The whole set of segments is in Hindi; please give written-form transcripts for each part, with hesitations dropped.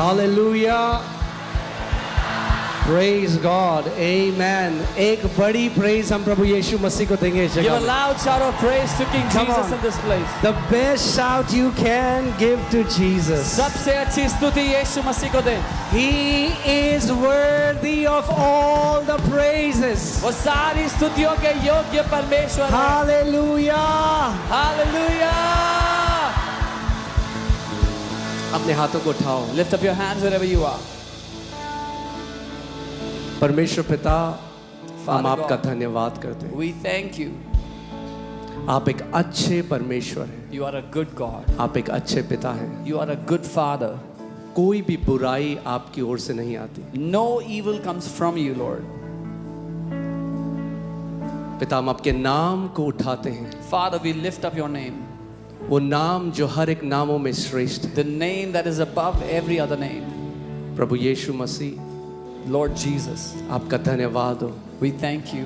Hallelujah. Praise God. Amen. एक बड़ी praise हम प्रभु यीशु मसीह को देंगे इस Give जगह a में. loud shout of praise to King Come Jesus on. in this place. The best shout you can give to Jesus. सबसे अच्छी स्तुति यीशु मसीह को दें. He is worthy of all the praises. वो सारी स्तुतियों के योग्य परमेश्वर है. Hallelujah. Hallelujah. अपने हाथों को उठाओ. Lift up your hands wherever you are. परमेश्वर पिता, हम Father आपका God, धन्यवाद करते हैं. we thank you. आप एक अच्छे परमेश्वर हैं. You are a good God. आप एक अच्छे पिता हैं. You are a good Father. कोई भी बुराई आपकी ओर से नहीं आती. No evil comes from you, Lord. पिता, हम आपके नाम को उठाते हैं. Father, we lift up your name. वो नाम जो हर एक नामों में श्रेष्ठ है. The name that is above every other name. Prabhu Yeshu Masih, Lord Jesus, आपका धन्यवाद हो. we thank you.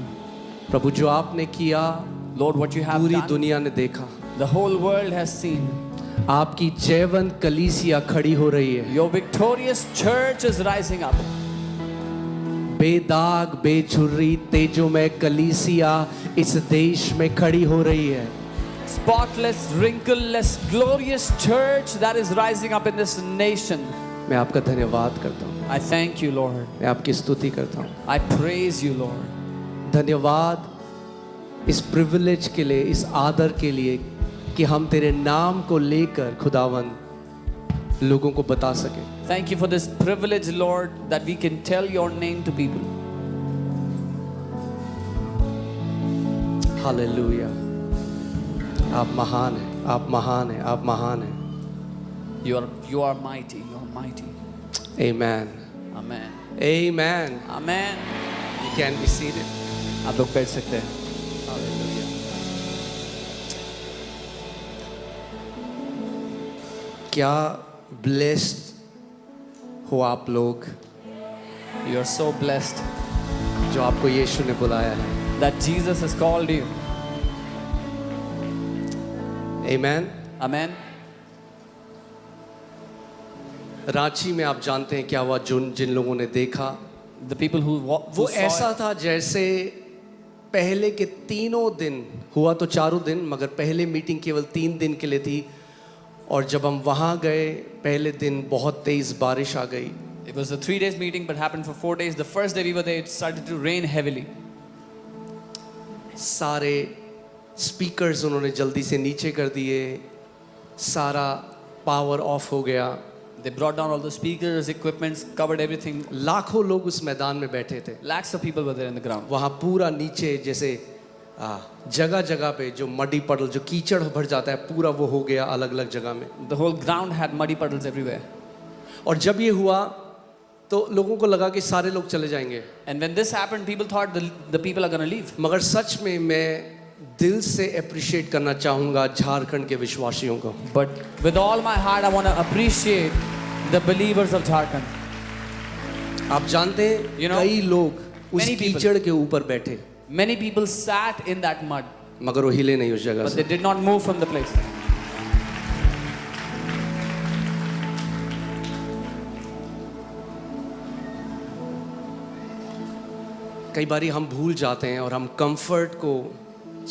प्रभु, जो आपने किया Lord, what you have पूरी done, दुनिया ने देखा. the whole world has seen. आपकी जयवंत कलीसिया खड़ी हो रही है. Your victorious church is rising up. बेदाग बेझुर्री तेजोमय कलीसिया इस देश में खड़ी हो रही है. Spotless, wrinkleless, glorious church that is rising up in this nation. मैं आपका धन्यवाद करता हूँ. I thank you, Lord. मैं आपकी स्तुति करता हूँ. I praise you, Lord. धन्यवाद इस प्रिविलेज के लिए, इस आदर के लिए कि हम तेरे नाम को लेकर खुदावन लोगों को बता सके. Thank you for this privilege, Lord, that we can tell your name to people. Hallelujah. आप महान हैं, आप महान हैं, आप महान हैं. You are mighty. You are mighty. Amen. Amen. Amen. Amen. You can be seated. आप लोग बैठ सकते हैं. हालेलुया. क्या ब्लेस्ड हो आप लोग You are so blessed जो आपको यीशु ने बुलाया है. that Jesus has called you. Amen. Amen. Ranchi में आप जानते हैं क्या हुआ. जिन लोगों ने देखा, The people who वो saw ऐसा it, था जैसे पहले के तीनों दिन हुआ तो चारों दिन, मगर पहले मीटिंग केवल 3 दिन के लिए थी. और जब हम वहाँ गए पहले दिन बहुत तेज बारिश आ गई. it was a 3 days meeting but happened for 4 days. The first day we were there, it started to rain heavily. सारे स्पीकर्स उन्होंने जल्दी से नीचे कर दिए. सारा पावर ऑफ हो गया. They brought down all the speakers, equipments, covered everything. लाखों लोग उस मैदान में बैठे थे. Lakhs of people were there in the ground. वहाँ पूरा नीचे जैसे जगह जगह पे जो मडी पडल जो कीचड़ भर जाता है पूरा वो हो गया अलग अलग जगह में. The whole ground had muddy puddles everywhere. और जब ये हुआ तो लोगों को लगा कि सारे लोग चले जाएंगे. And when this happened, people thought the people are going to leave. मगर सच में मैं दिल से अप्रिशिएट करना चाहूँगा झारखंड के विश्वासियों को. But with all my heart, I want to appreciate the believers of Jharkhand. आप जानते हैं You know, कई लोग उस many people- कीचड़ के ऊपर बैठे Many people sat in that mud, मगर वो हिले नहीं उस जगह but से. they did not move from the place. कई बारी हम भूल जाते हैं और हम कंफर्ट को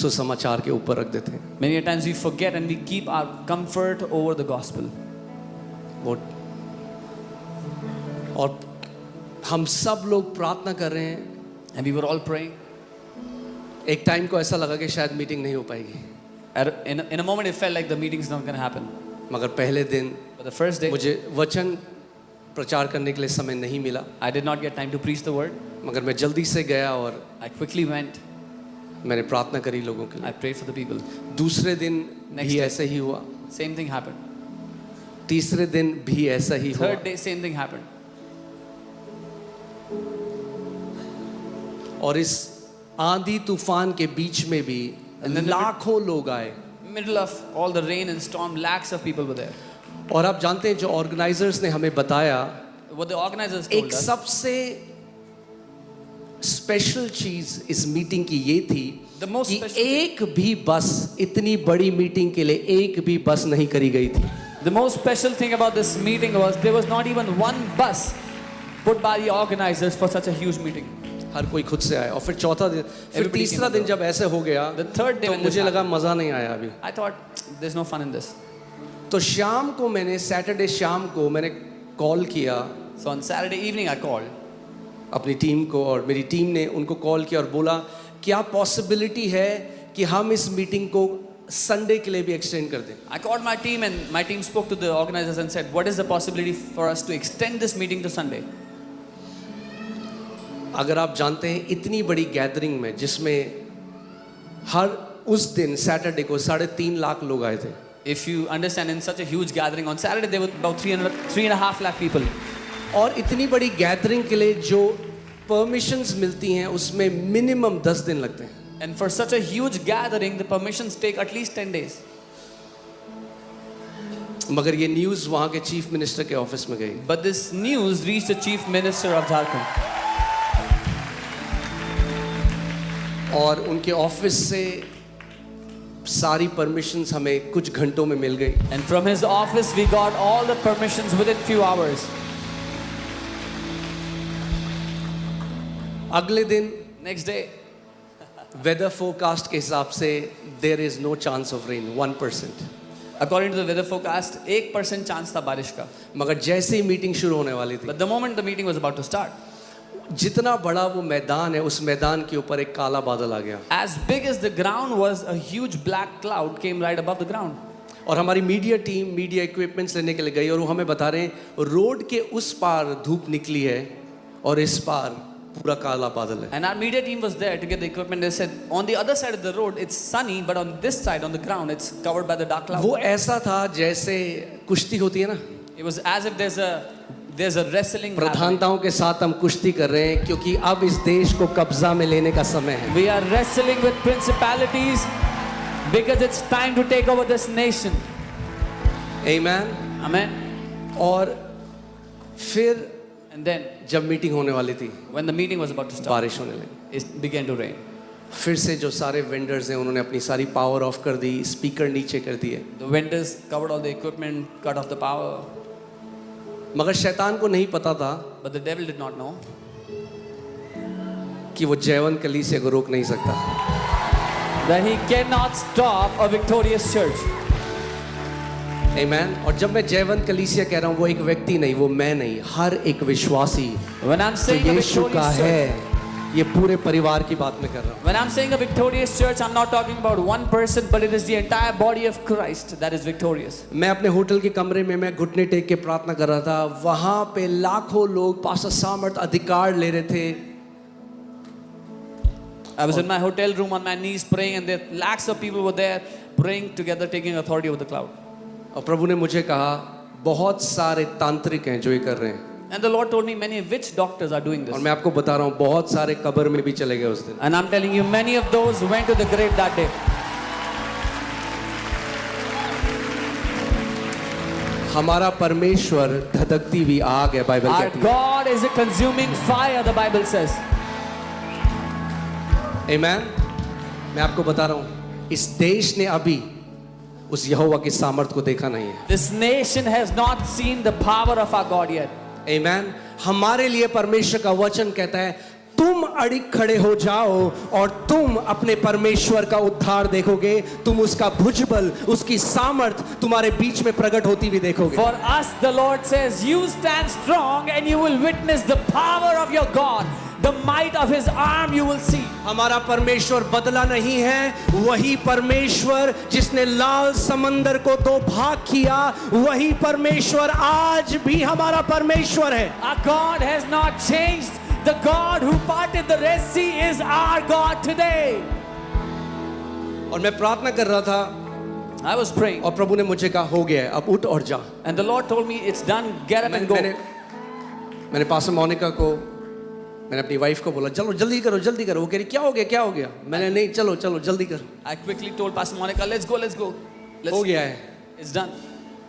सुसमाचार के ऊपर रख देते हैं. Many a times we forget and we keep our comfort over the gospel. वो और हम सब लोग प्रार्थना कर रहे हैं. And we were all praying. एक टाइम को ऐसा लगा कि शायद मीटिंग नहीं हो पाएगी. In a moment, it felt like the meeting's not going to happen. मगर पहले दिन But the first day, मुझे वचन प्रचार करने के लिए समय नहीं मिला. I did not get time to preach the word. मगर मैं जल्दी से गया और I quickly went. मैंने प्रार्थना करी लोगों के लिए. I prayed for the people. दूसरे दिन Next भी day. ऐसा ही हुआ. Same thing happened. तीसरे दिन भी ऐसा ही हुआ. Third day, same thing happened. और इस आंधी तूफान के बीच में भी And then लाखों लोग आए. Middle of all the rain and storm, lakhs of people were there. और आप जानते हैं जो ऑर्गेनाइजर्स ने हमें बताया, What the organizers told एक us, सबसे स्पेशल चीज इस मीटिंग की ये थी The most कि special एक भी बस, इतनी बड़ी मीटिंग के लिए एक भी बस नहीं करी गई थी. The most special thing about this meeting was there was not even one bus put by the organizers for such a huge meeting. हर कोई खुद से आया। और फिर चौथा दिन, फिर Everybody तीसरा came दिन on जब ऐसे हो गया, The third day तो when this मुझे लगा happened, मज़ा नहीं आया अभी। I thought there's no fun in this. तो शाम को मैंने, सैटरडे शाम को मैंने कॉल किया So on Saturday evening I called अपनी टीम को, और मेरी टीम ने उनको कॉल किया और बोला क्या पॉसिबिलिटी है कि हम इस मीटिंग को संडे के लिए भी एक्सटेंड कर दें। I called my team and my team spoke to the organizers and said, what is the possibility for us to extend this meeting to Sunday? अगर आप जानते हैं इतनी बड़ी गैदरिंग में जिसमें हर उस दिन सैटरडे को 3.5 लाख लोग आए थे, If you understand, in such a huge gathering on Saturday there were about 3.5 lakh people. और इतनी बड़ी गैदरिंग के लिए जो परमिशंस मिलती हैं उसमें मिनिमम 10 दिन लगते हैं। And for such a huge gathering, the permissions take at least 10 days. मगर ये न्यूज़ वहाँ के चीफ मिनिस्टर के ऑफिस में गई, But this news reached the chief minister of Jharkhand. और उनके ऑफिस से सारी परमिशंस हमें कुछ घंटों में मिल गई। And from his office we got all the permissions within few hours. अगले दिन Next day, वेदर फोरकास्ट के हिसाब से there is no chance of rain 1%। according to the weather forecast, 1% chance था बारिश का. मगर जैसे ही मीटिंग शुरू होने वाली थी, But the moment the meeting was about to start, जितना बड़ा वो मैदान है उस मैदान के ऊपर एक काला बादल आ गया। as big as the ground was, a huge black cloud came right above the ground. और हमारी मीडिया टीम मीडिया इक्विपमेंट्स लेने के लिए गई और वो हमें बता रहे हैं रोड के उस पार धूप निकली है और इस पार पूरा काला बादल है। And our media team was there to get the equipment. They said, on the other side of the road, it's sunny, but on this side, on the ground, it's covered by the dark cloud. वो ऐसा था जैसे कुश्ती होती है ना, It was as if there's a wrestling happening. प्रधानताओं के साथ हम कुश्ती कर रहे हैं क्योंकि अब इस देश को कब्जा में लेने का समय है। We are wrestling with principalities because it's time to take over this nation. आमीन। Amen. और फिर And then, जब मीटिंग होने वाली थी, when the meeting was about to start, बारिश होने लगी। it began to rain. फिर से जो सारे वेंडर्स हैं उन्होंने अपनी सारी पावर ऑफ कर दी, स्पीकर नीचे कर दिए। The vendors covered all the equipment, cut off the power. मगर शैतान को नहीं पता था But the devil did not know कि वो जयवन कलीसिया को रोक नहीं सकता। that he cannot stop a victorious church. आमीन। और जब मैं जयवंत कलीसिया कह रहा हूँ वो एक व्यक्ति नहीं, वो मैं नहीं, हर एक विश्वासी When I'm जो saying a यीशु का victorious church, है, ये पूरे परिवार की बात मैं कर रहा हूँ। when I'm saying a victorious church, I'm not talking about one person, but it is the entire body of Christ that is victorious. मैं अपने होटल के कमरे में मैं घुटने टेक के प्रार्थना कर रहा था, वहां पे लाखों लोग पास्टर सामर्थ अधिकार ले रहे थे। I was in my hotel room on my knees praying, and there lakhs of people were there praying together, taking authority over the cloud. और प्रभु ने मुझे कहा बहुत सारे तांत्रिक हैं जो ये कर रहे हैं, And the Lord told me many witch doctors are doing और this. मैं आपको बता रहा हूँ बहुत सारे कब्र में भी चले गए उस दिन। And I'm telling you, many of those went to the grave that day. हमारा परमेश्वर धधकती हुई आग है, बाइबल Our कहती है। God is a consuming fire, the Bible says. आमीन। मैं आपको बता रहा हूँ इस देश ने अभी उस यहोवा की सामर्थ को देखा नहीं है। This nation has not seen the power of our God yet. आमीन। हमारे लिए परमेश्वर का वचन कहता है तुम अड़िग खड़े हो जाओ और तुम अपने परमेश्वर का उद्धार देखोगे, तुम उसका भुजबल, उसकी सामर्थ तुम्हारे बीच में प्रकट होती हुई देखोगे। For us, the Lord says, you stand strong and you will witness the power of your God. The might of his arm you will see. हमारा परमेश्वर बदला नहीं है, वही परमेश्वर जिसने लाल समंदर को 2 भाग किया, वही परमेश्वर आज भी हमारा परमेश्वर है। Our God has not changed. The God who parted the Red Sea is our God today. और मैं प्रार्थना कर रहा था I was praying, और प्रभु ने मुझे कहा हो गया है, अब उठ और जा। and the Lord told me, it's done, get up and go. मैंने पास्टर मोनिका को, मैंने अपनी वाइफ को बोला चलो जल्दी करो जल्दी करो। वो कह रही क्या हो गया क्या हो गया? मैंने नहीं चलो चलो जल्दी करो। I quickly told Pastor Monica, let's go. हो गया है, It's done.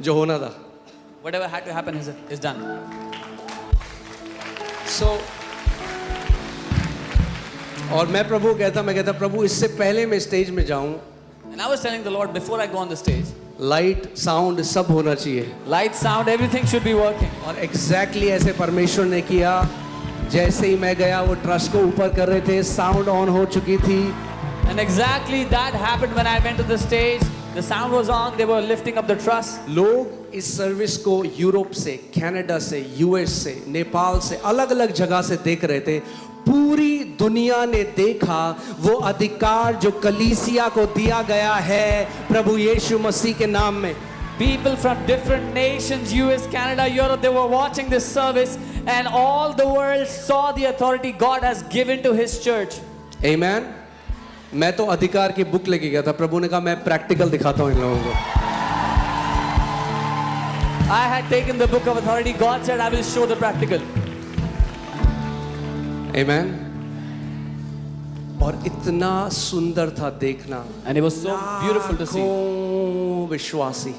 जो होना था। Whatever had to happen is done. So, और मैं प्रभु कहता प्रभु इससे पहले मैं स्टेज में जाऊं, And I was telling the Lord, before I go on the stage, light sound सब होना चाहिए। Light, sound, everything should be working. और एग्जैक्टली ऐसे परमेश्वर ने किया। जैसे ही मैं गया वो ट्रस्ट को ऊपर कर रहे थे, साउंड ऑन हो चुकी थी। And exactly that happened when I went to the stage. The sound was on, they were lifting up the truss. लोग इस सर्विस को यूरोप से, कनाडा से, यूएस से, नेपाल से, अलग अलग जगह से देख रहे थे। पूरी दुनिया ने देखा वो अधिकार जो कलीसिया को दिया गया है प्रभु यीशु मसीह के नाम में। People from different nations, US, Canada, Europe, they were watching this service and all the world saw the authority God has given to His church. Amen. मैं तो अधिकार की बुक लेके गया था, प्रभु ने कहा मैं प्रैक्टिकल दिखाता हूँ इन लोगों को। I had taken the book of authority. God said, I will show the practical. Amen. और इतना सुंदर था देखना। And it was so beautiful to see. लाखों विश्वासी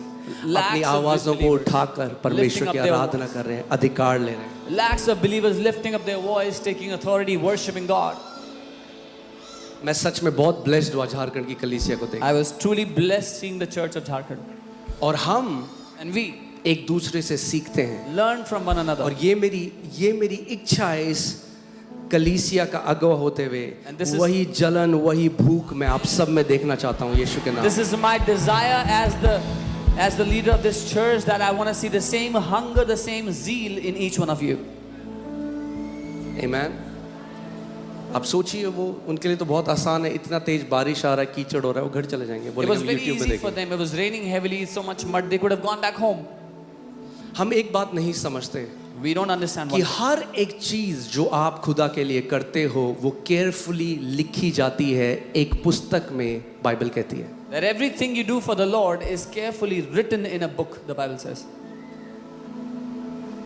Lakhs अपनी of आवाजों को believers उठाकर परमेश्वर की lifting up their आराधना कर रहे हैं, अधिकार ले रहे हैं। Lakhs of believers lifting up their voice, taking authority, worshiping God. मैं सच में बहुत ब्लेस्ड हुआ झारखंड की कलीसिया को देख। I was truly blessed seeing the church of Jharkhand. और हम And we एक दूसरे से सीखते हैं। learn from one another. और ये मेरी इच्छा है इस कलीसिया का अगुवा होते हुए And this is- वही जलन, वही भूख मैं आप सब में देखना चाहता हूँ यीशु के नाम। This is my desire as the leader of this church, that I want to see the same hunger, the same zeal in each one of you. Amen. आप सोचिए वो उनके लिए तो बहुत आसान है, इतना तेज बारिश आ रहा है, कीचड़ हो रहा है, वो घर चले जाएंगे, It बोलेंगे was हम very YouTube में easy for देखेंगे। them. It was raining heavily, so much mud, they could have gone back home. हम एक बात नहीं समझते We don't understand कि one. हर एक चीज जो आप खुदा के लिए करते हो वो केयरफुली लिखी जाती है, एक पुस्तक में बाइबल कहती है। That everything you do for the Lord is carefully written in a book, the Bible says.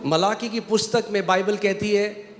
Malachi की पुस्तक में बाइबल कहती है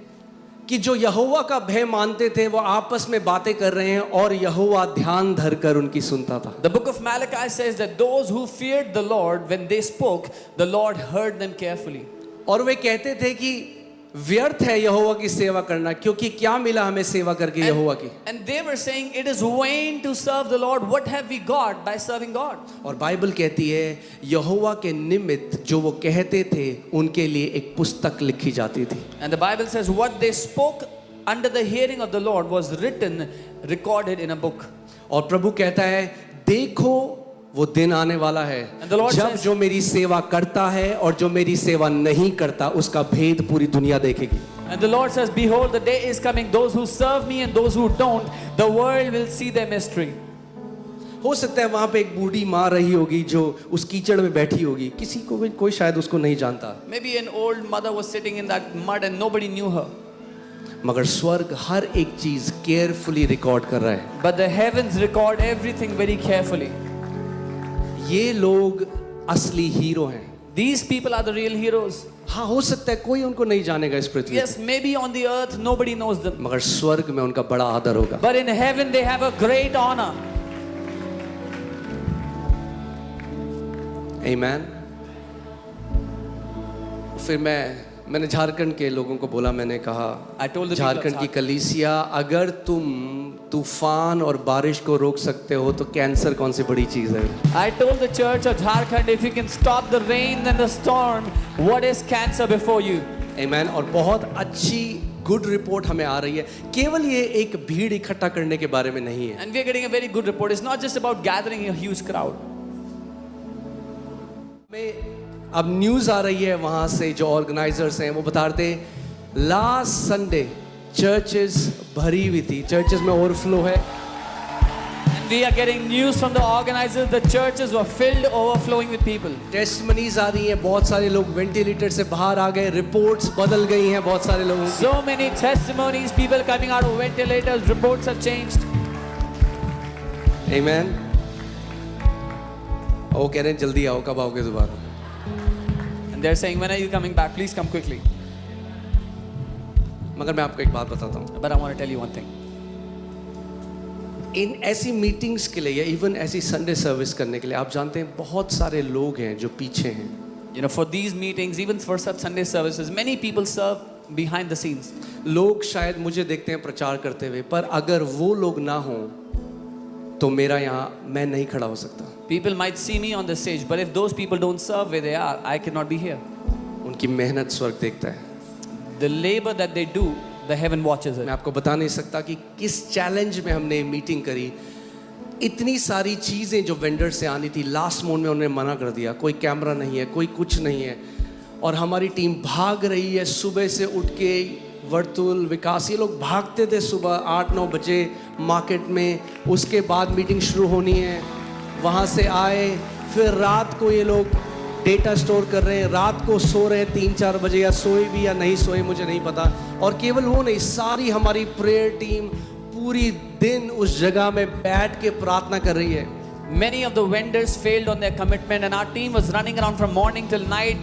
कि जो यहोवा का भय मानते थे वो आपस में बातें कर रहे हैं और यहोवा ध्यान धरकर उनकी सुनता था। The book of Malachi says that those who feared the Lord, when they spoke, the Lord heard them carefully. और वे कहते थे कि व्यर्थ है यहोवा की सेवा करना, क्योंकि क्या मिला हमें सेवा करके यहोवा की। And they were saying, it is vain to serve the Lord. What have we got by serving God? और बाइबल कहती है यहोवा के निमित्त जो वो कहते थे उनके लिए एक पुस्तक लिखी जाती थी। And the Bible says what they spoke under the hearing of the Lord was written, recorded in a book. और प्रभु कहता है देखो वो दिन आने वाला है And the Lord जब says- जो मेरी सेवा करता है और जो मेरी सेवा नहीं करता उसका भेद पूरी दुनिया देखेगी। And the Lord says, behold, the day is coming, those who serve me and those who don't, the world will see their mystery. हो सकता है वहां पे एक बूढ़ी माँ रही होगी जो उस कीचड़ में बैठी होगी, किसी को भी कोई शायद उसको नहीं जानता, Maybe an old mother was sitting in that mud and nobody knew her. मगर स्वर्ग हर एक चीज केयरफुली रिकॉर्ड कर रहा है। But the heavens record everything very carefully. ये लोग असली हीरो हैं। These people are the real heroes. हाँ, हो सकता है कोई उनको नहीं जानेगा इस पृथ्वी Yes, maybe on the earth nobody knows them. मगर स्वर्ग में उनका बड़ा आदर होगा। But in heaven they have a great honor. Amen. फिर मैंने झारखंड के लोगों को बोला, मैंने कहा I told the people of Jharkhand की Jharkhand, कलीसिया अगर तुम तूफान और बारिश को रोक सकते हो तो कैंसर कौन सी बड़ी चीज है। I told the church of Jharkhand, if you can stop the rain and the storm, what is cancer before you? Amen. और बहुत अच्छी गुड रिपोर्ट हमें आ रही है, केवल ये एक भीड़ इकट्ठा करने के बारे में नहीं है। And we are getting a very good report. It's not just about gathering a huge crowd. अब न्यूज आ रही है वहां से, जो ऑर्गेनाइजर्स हैं वो बता रहे थे लास्ट संडे चर्चेस भरी हुई थी, चर्चेस में ओवरफ्लो है। And we are getting news from the organizers, the churches were filled, overflowing with people. Testimonies आ रही हैं, बहुत सारे लोग वेंटिलेटर से बाहर आ गए, रिपोर्ट्स बदल गई हैं बहुत सारे लोगों की। So many testimonies, people coming out of ventilators, reports have changed. Amen. वो कह रहे हैं जल्दी आओ, कब आओगे दोबारा। And they're saying, when are you coming back? Please come quickly. मगर मैं आपको एक बात बताता हूँ, But I want to tell you one thing. इन ऐसी मीटिंग्स के लिए या इवन ऐसी संडे सर्विस करने के लिए आप जानते हैं बहुत सारे लोग हैं जो पीछे हैं। You know, for these meetings, even for such Sunday services, many people serve behind the scenes. लोग शायद मुझे देखते हैं प्रचार करते हुए, पर अगर वो लोग ना हों तो मेरा यहाँ मैं नहीं खड़ा हो सकता. People might see me on the stage, but if those people don't serve where they are, I cannot be here. उनकी मेहनत स्वर्ग देखता है. The labor that they do, the heaven watches it. मैं आपको बता नहीं सकता कि किस चैलेंज में हमने मीटिंग करी. इतनी सारी चीज़ें जो वेंडर से आनी थी, लास्ट मोमेंट में उन्होंने मना कर दिया. कोई कैमरा नहीं है, कोई कुछ नहीं है, और हमारी टीम भाग रही है. सुबह से उठ के वर्तुल, विकास, ये लोग भागते थे सुबह 8-9 बजे मार्केट में. उसके बाद मीटिंग शुरू होनी है. वहाँ से आए, फिर रात को ये लोग डेटा स्टोर कर रहे हैं, रात को सो रहे हैं 3-4 बजे, या सोए भी या नहीं सोए मुझे नहीं पता. और केवल वो नहीं, सारी हमारी प्रेयर टीम पूरी दिन उस जगह में बैठ के प्रार्थना कर रही है. Many of the vendors failed on their commitment, and our team was running around from morning till night,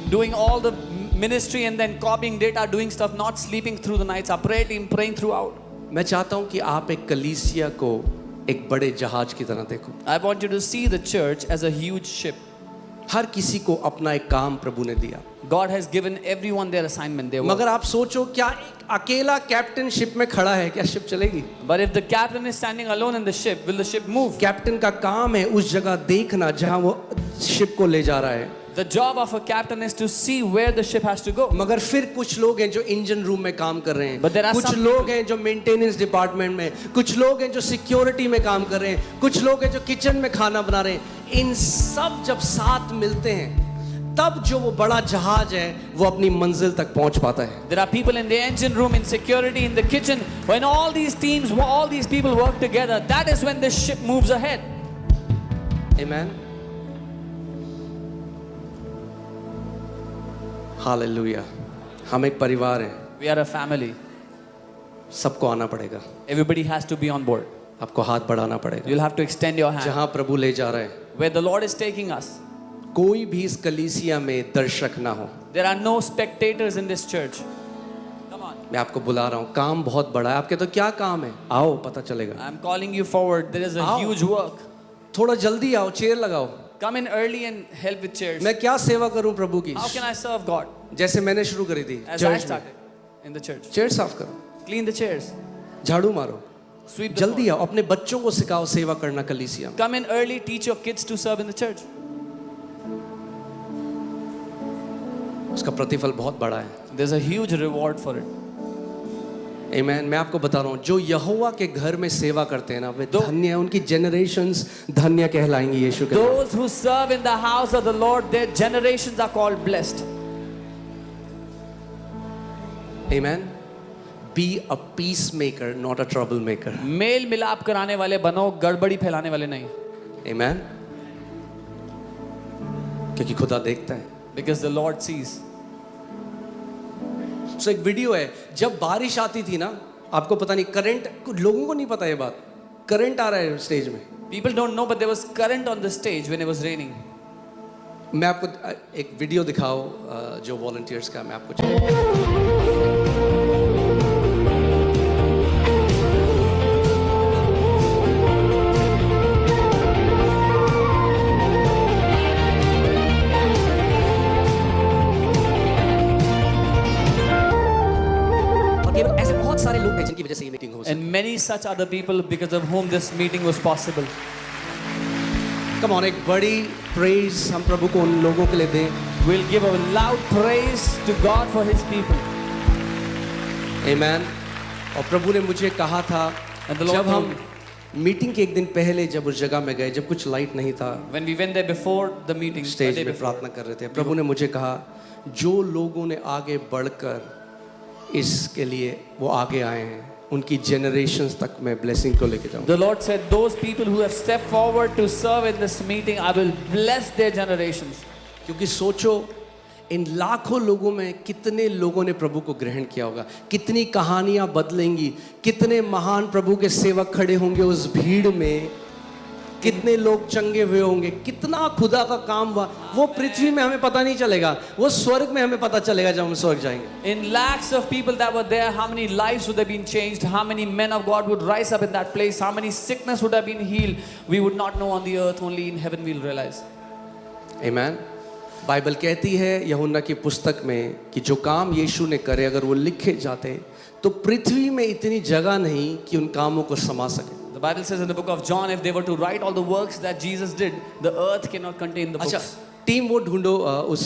doing all the ministry and then copying data, doing stuff, not sleeping through the nights. Our prayer team praying throughout. मैं चाहता हूँ कि आप एक कलीसिया को एक बड़े जहाज की तरह देखो. I want you to see the church as a huge ship. हर किसी को अपना एक काम प्रभु ने दिया. God has given everyone their assignment, their work. मगर आप सोचो, क्या एक अकेला कैप्टन शिप में खड़ा है, क्या शिप चलेगी? But if the captain is standing alone in the ship, will the ship move? Captain का काम है उस जगह देखना जहां वो शिप को ले जा रहा है. The job of a captain is to see where the ship has to go. मगर फिर कुछ लोग हैं जो इंजन रूम में काम कर रहे हैं. But there are कुछ some लोग हैं जो मेंटेनेंस डिपार्टमेंट में, कुछ लोग हैं जो सिक्योरिटी में काम कर रहे हैं, कुछ लोग हैं जो किचन में खाना बना रहे हैं. इन सब जब साथ मिलते हैं, तब जो वो बड़ा जहाज है वो अपनी मंजिल तक पहुंच पाता है. There are people in the engine room, in security, in the kitchen. When all these teams, all these people work together, that is when the ship moves ahead. Amen. Hallelujah. हम एक परिवार हैं. We are a family. सबको आना पड़ेगा. Everybody has to be on board. आपको हाथ बढ़ाना पड़ेगा. You'll have to extend your hand. जहां प्रभु ले जा रहे हैं, Where the Lord is taking us. कोई भी इस कलीसिया में दर्शक ना हो. There are no spectators in this church. Come on. मैं आपको बुला रहा हूँ. काम बहुत बड़ा है. आपके तो क्या काम है? आओ, पता चलेगा. I'm calling you forward. There is a आओ. huge work. थोड़ा जल्दी आओ, चेयर लगाओ. Come in early and help with chairs. मैं क्या सेवा करूं प्रभु की? How can I serve God? जैसे मैंने शुरू करी थी As I चर्च में. started in the church. Chair साफ करो, Clean the chairs. झाड़ू मारो, Sweep the जल्दी floor. आओ. अपने बच्चों को सिखाओ सेवा करना कलीसिया में. Come in early. Teach your kids to serve in the church. उसका प्रतिफल बहुत बड़ा है. There's a huge reward for it. आमीन. मैं आपको बता रहा हूँ, जो यहोवा के घर में सेवा करते हैं ना, वे दो- धन्य हैं. उनकी जनरेशंस धन्य कहलाएंगी यीशु के नाम. Those who serve in the house of the Lord, their generations are called blessed. आमीन. Be a peacemaker, not a troublemaker. मेल मिलाप कराने वाले बनो, गड़बड़ी फैलाने वाले नहीं. आमीन. क्योंकि खुदा देखता है. Because the Lord sees. सो एक वीडियो है, जब बारिश आती थी ना, आपको पता नहीं, करंट, लोगों को नहीं पता ये बात, करंट आ रहा है स्टेज में. People don't know, but there was current on the stage when it was raining. मैं आपको एक वीडियो दिखाओ जो वॉलंटियर्स का, मैं आपको ऐसे बहुत सारे लोग हैं जिनकी वजह से ये मीटिंग हो सकती है. And many such other people because of whom this meeting was possible. Come on, एक बड़ी प्रेज हम प्रभु को उन लोगों के लिए दें. We'll give a loud praise to God for His people. आमीन. और प्रभु ने मुझे कहा था, And the Lord जब हम told मीटिंग के एक दिन पहले जब उस जगह में गए, जब कुछ लाइट नहीं था, When we went there before the meeting, stage the day में before, प्रार्थना कर रहे थे, प्रभु ने मुझे कहा, जो लोगों ने आगे बढ़कर इसके लिए वो आगे आए हैं, उनकी जनरेशंस तक मैं ब्लेसिंग को लेके जाऊंगा. the Lord said, those people who have stepped forward to serve in this meeting, I will bless their generations. क्योंकि सोचो, इन लाखों लोगों में कितने लोगों ने प्रभु को ग्रहण किया होगा, कितनी कहानियां बदलेंगी, कितने महान प्रभु के सेवक खड़े होंगे उस भीड़ में, कितने लोग चंगे हुए होंगे, कितना खुदा का काम हुआ. वो पृथ्वी में हमें पता नहीं चलेगा, वो स्वर्ग में हमें पता चलेगा जब हम स्वर्ग जाएंगे. In lakhs of people that were there, how many lives would have been changed? How many men of God would rise up in that place? How many sickness would have been healed? We would not know on the earth, only in heaven we'll realize. आमीन. बाइबल कहती है यूहन्ना की पुस्तक में कि जो काम यीशु ने करे, अगर वो लिखे जाते तो पृथ्वी में इतनी जगह नहीं कि उन कामों को समा सके. The Bible says in the book of John, if they were to write all the works that Jesus did, the earth cannot contain the अच्छा, books. टीम वो ढूंढो उस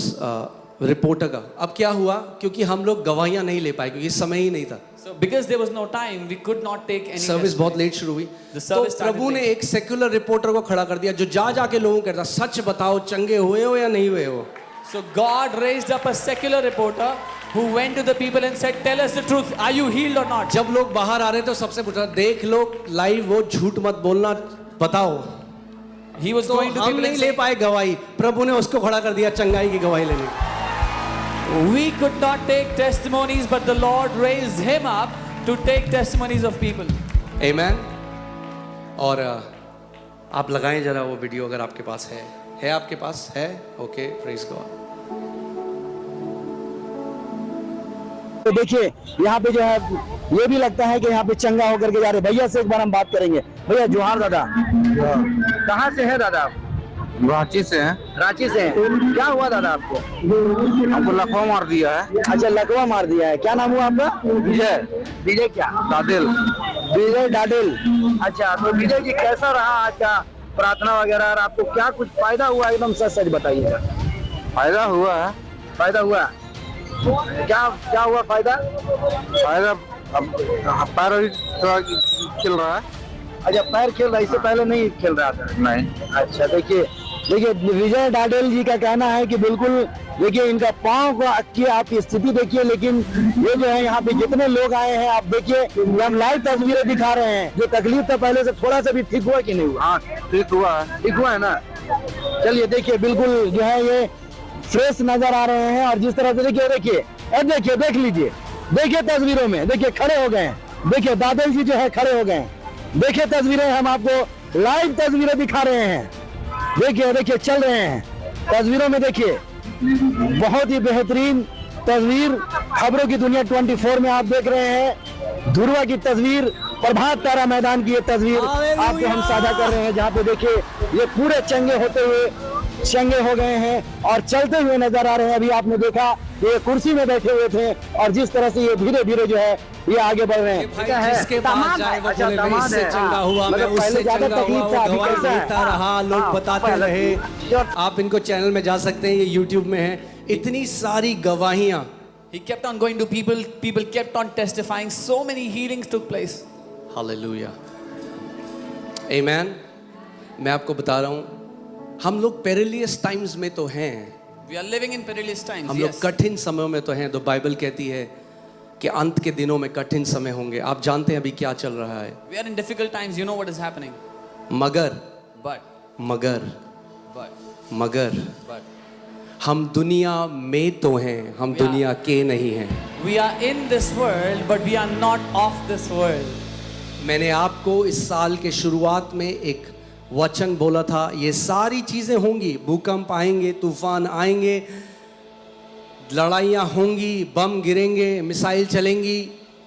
रिपोर्टर का। अब क्या हुआ, क्योंकि हम लोग गवाहियां नहीं ले पाए क्योंकि समय ही नहीं था, So because there was no time, we could not take any service बहुत लेट शुरू हुई। The तो service started प्रभु ने late. एक सेक्युलर रिपोर्टर को खड़ा कर दिया जो जा जाके लोगों को कहता सच बताओ चंगे हुए हो या नहीं हुए हो। So God raised up a secular reporter who went to the people and said, tell us the truth, are you healed or not? जब लोग बाहर आ रहे तो सबसे पूछा देख लो लाइव, वो झूठ मत बोलना, बताओ। He was तो going to हम people नहीं and ले saying, पाए गवाही, प्रभु ने उसको खड़ा कर दिया चंगाई की गवाही लेने। we could not take testimonies, but the Lord raised him up to take testimonies of people. आमेन। और आप लगाएं जरा वो वीडियो अगर आपके पास है आपके पास है? Okay, praise God. तो देखिए यहाँ पे जो है ये भी लगता है कि यहाँ पे चंगा होकर के जा रहे। भैया से एक बार हम बात करेंगे। भैया जोहार दादा, कहाँ से है दादा आप? रांची से हैं। रांची से हैं। क्या हुआ दादा आपको? हमको लखवा मार दिया है। अच्छा, लकवा मार दिया है। क्या नाम हुआ आपका? विजय विजय क्या? दादिल। विजय डाडिल। अच्छा, तो विजय जी कैसा रहा आज का प्रार्थना वगैरह, और आपको क्या कुछ फायदा हुआ? एकदम सच सच बताइए। फायदा हुआ है। फायदा हुआ? क्या क्या हुआ फायदा? फायदा अब पैर अभी थोड़ा खिल रहा है। अच्छा, पैर खेल रहा है, इससे पहले नहीं खेल रहा था? नहीं। अच्छा, देखिए विजय डाडेल जी का कहना है कि बिल्कुल देखिए इनका पाँव की आप स्थिति देखिए, लेकिन ये जो है यहाँ पे जितने लोग आए हैं आप देखिए, ये हम लाइव तस्वीरें दिखा रहे हैं। जो तकलीफ था पहले से थोड़ा सा भी ठीक हुआ कि नहीं हुआ? हाँ, ठीक हुआ है। ठीक हुआ है ना? चलिए देखिए, बिल्कुल जो है ये फ्रेश नजर आ रहे हैं। और जिस तरह से देखिए देख लीजिए, देखिए तस्वीरों में, देखिए खड़े हो गए हैं। देखिए दादल जी जो है खड़े हो गए हैं। देखिए तस्वीरें, हम आपको लाइव तस्वीरें दिखा रहे हैं। देखिए चल रहे हैं तस्वीरों में। देखिए बहुत ही बेहतरीन तस्वीर खबरों की दुनिया 24 में आप देख रहे हैं। ध्रुवा की तस्वीर, प्रभात तारा मैदान की ये तस्वीर आपको हम साझा कर रहे हैं, जहाँ पे देखिए ये पूरे चंगे होते हुए चंगे हो गए हैं और चलते हुए नजर आ रहे हैं। अभी आपने देखा ये कुर्सी में बैठे हुए थे और जिस तरह से ये धीरे धीरे जो है ये आगे बढ़ रहे हैं। जिसके पास जाए वो बोले मैं इससे चंगा हुआ, मैं उससे चंगा हुआ, वो गवाही देता रहा, लोग बताते रहे। आप इनको चैनल में जा सकते हैं, ये यूट्यूब में है। इतनी सारी गवाहियां। He kept on going to people, people kept on testifying, so many healings took place. Hallelujah, amen. मैं आपको बता रहा हूं, हम लोग पेरिलियस टाइम्स में तो हैं, We are living in perilous times. हम लोग Yes. कठिन समयों में तो हैं। तो बाइबल कहती है कि अंत के दिनों में कठिन समय होंगे। आप जानते हैं अभी क्या चल रहा है। We are in difficult times. You know what is happening. मगर But हम दुनिया में तो हैं, हम दुनिया के नहीं हैं। we are in this world, but we are not of this world. मैंने आपको इस साल के शुरुआत में एक वचन बोला था, ये सारी चीजें होंगी। भूकंप आएंगे, तूफान आएंगे, लड़ाइयाँ होंगी, बम गिरेंगे, मिसाइल चलेंगी।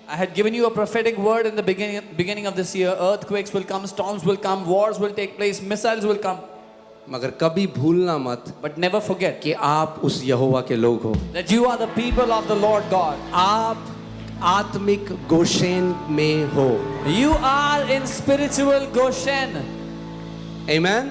I had given you a prophetic word in the beginning of this year. Earthquakes will come, storms will come, wars will take place, missiles will come. मगर कभी भूलना मत But never forget कि आप उस यहोवा के लोग हो। that you are the people of the Lord God. आप आत्मिक गोशेन में हो। You are in spiritual Goshen. Amen.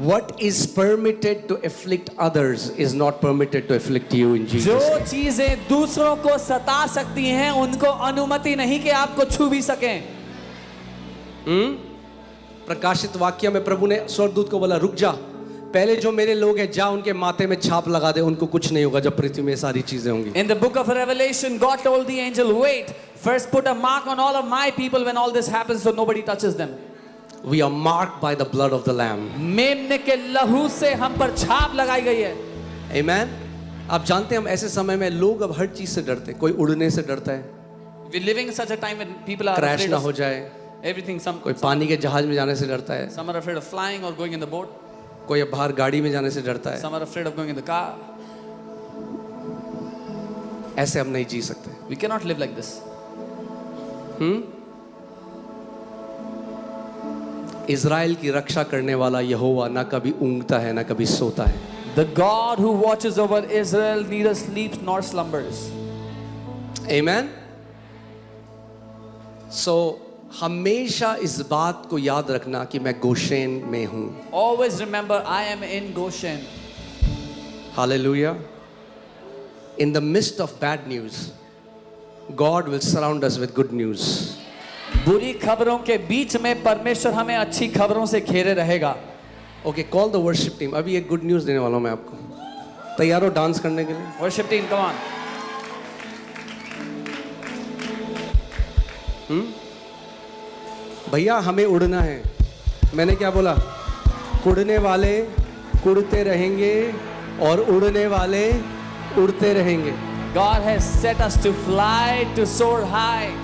What is permitted to afflict others is not permitted to afflict you in Jesus. जो चीजें दूसरों को सता सकती हैं उनको अनुमति नहीं कि आपको छू भी सकें। प्रकाशित वाक्य में प्रभु ने स्वर्गदूत को बोला, रुक जा, पहले जो मेरे लोग हैं जा उनके माथे में छाप लगा दे, उनको कुछ नहीं होगा जब पृथ्वी में सारी चीजें होंगी। In the book of Revelation, God told the angel, wait, first put a mark on all of my people when all this happens so nobody touches them. We are marked by the blood of the Lamb. मेमने के लहू से हम पर छाप लगाई गई है। Amen. आप जानते हैं हम ऐसे समय में लोग अब हर चीज से डरते हैं। कोई उड़ने से डरता है, We're living in such a time when people are crash afraid ना of हो जाए। everything. कोई पानी के जहाज में जाने से डरता है, Some are afraid of flying or going in the boat. कोई अब बाहर गाड़ी में जाने से डरता है। Some are afraid of going in the car. ऐसे हम नहीं जी सकते। We cannot live like this. Israel की रक्षा करने वाला यहोवा ना कभी ऊँगता है ना कभी सोता है। The God who watches over Israel neither sleeps nor slumbers. Amen. So हमेशा इस बात को याद रखना कि मैं गोशेन में हूं. Always remember, I am in Goshen. Hallelujah. In the midst of bad news, God will surround us with good news. बुरी खबरों के बीच में परमेश्वर हमें अच्छी खबरों से घेरे रहेगा. Okay, call the worship team. अभी एक good news देने वाला हूं मैं आपको. तैयार हो डांस करने के लिए? Worship team, come on. भैया हमें उड़ना है. मैंने क्या बोला? कुड़ने वाले कुड़ते रहेंगे और उड़ने वाले उड़ते रहेंगे. God has set us to fly, to soar high.